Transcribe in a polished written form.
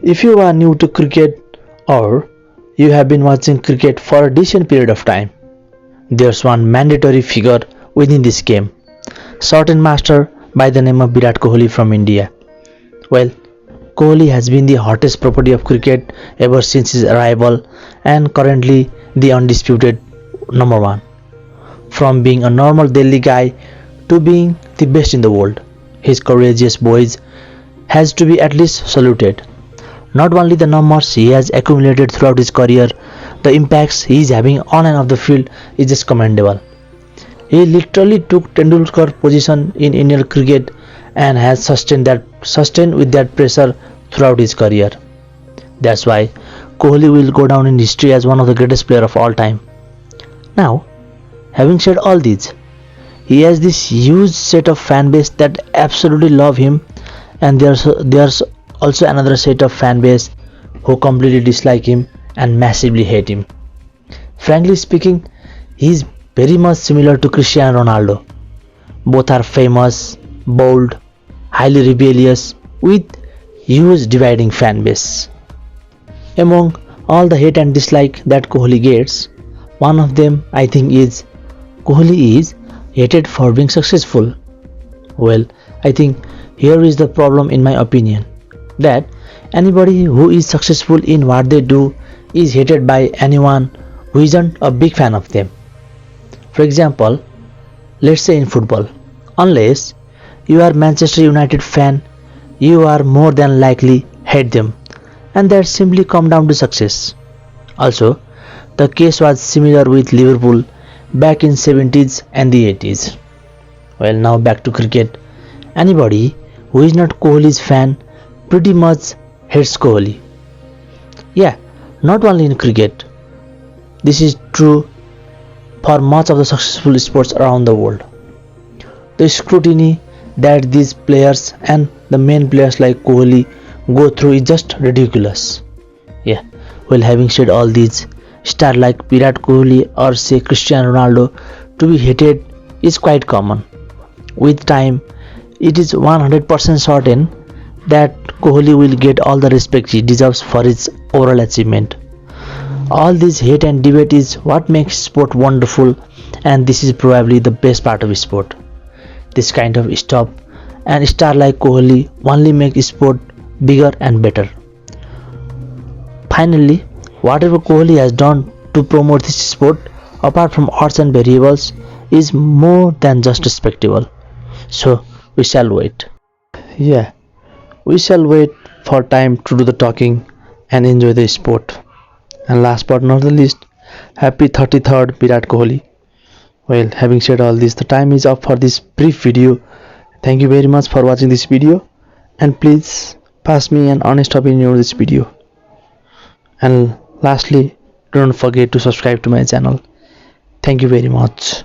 If you are new to cricket or you have been watching cricket for a decent period of time, there's one mandatory figure within this game, certain master by the name of Virat Kohli from India. Well, Kohli has been the hottest property of cricket ever since his arrival and currently the undisputed number one. From being a normal Delhi guy to being the best in the world, his courageous boys has to be at least saluted. Not only the numbers he has accumulated throughout his career, the impacts he is having on and off the field is just commendable. He literally took Tendulkar's position in Indian cricket and has sustained with that pressure throughout his career. That's why Kohli will go down in history as one of the greatest players of all time. Now, having said all this, he has this huge set of fan base that absolutely love him, and there's also another set of fan base who completely dislike him and massively hate him. Frankly speaking, he is very much similar to Cristiano Ronaldo. Both are famous, bold, highly rebellious, with huge dividing fan base. Among all the hate and dislike that Kohli gets, one of them I think is Kohli is hated for being successful. Well, I think here is the problem in my opinion, that anybody who is successful in what they do is hated by anyone who isn't a big fan of them. For example, let's say in football, unless you are Manchester United fan, you are more than likely hate them, and that simply come down to success. Also, the case was similar with Liverpool back in 70s and the 80s. Well, now back to cricket. Anybody who is not Kohli's fan pretty much hates Kohli. Yeah, not only in cricket. This is true for much of the successful sports around the world. The scrutiny that these players and the main players like Kohli go through is just ridiculous. Yeah, well, having said all these, star like Virat Kohli or say Cristiano Ronaldo to be hated is quite common. With time, it is 100% certain that Kohli will get all the respect he deserves for his overall achievement. All this hate and debate is what makes sport wonderful, and this is probably the best part of sport. This kind of stuff and star like Kohli only make sport bigger and better. Finally, whatever Kohli has done to promote this sport, apart from odds and variables, is more than just respectable. So we shall wait. Yeah, we shall wait for time to do the talking and enjoy the sport. And last but not the least, happy 33rd Virat Kohli. Well, having said all this, the time is up for this brief video. Thank you very much for watching this video, and please pass me an honest opinion on this video. And lastly, don't forget to subscribe to my channel. Thank you very much.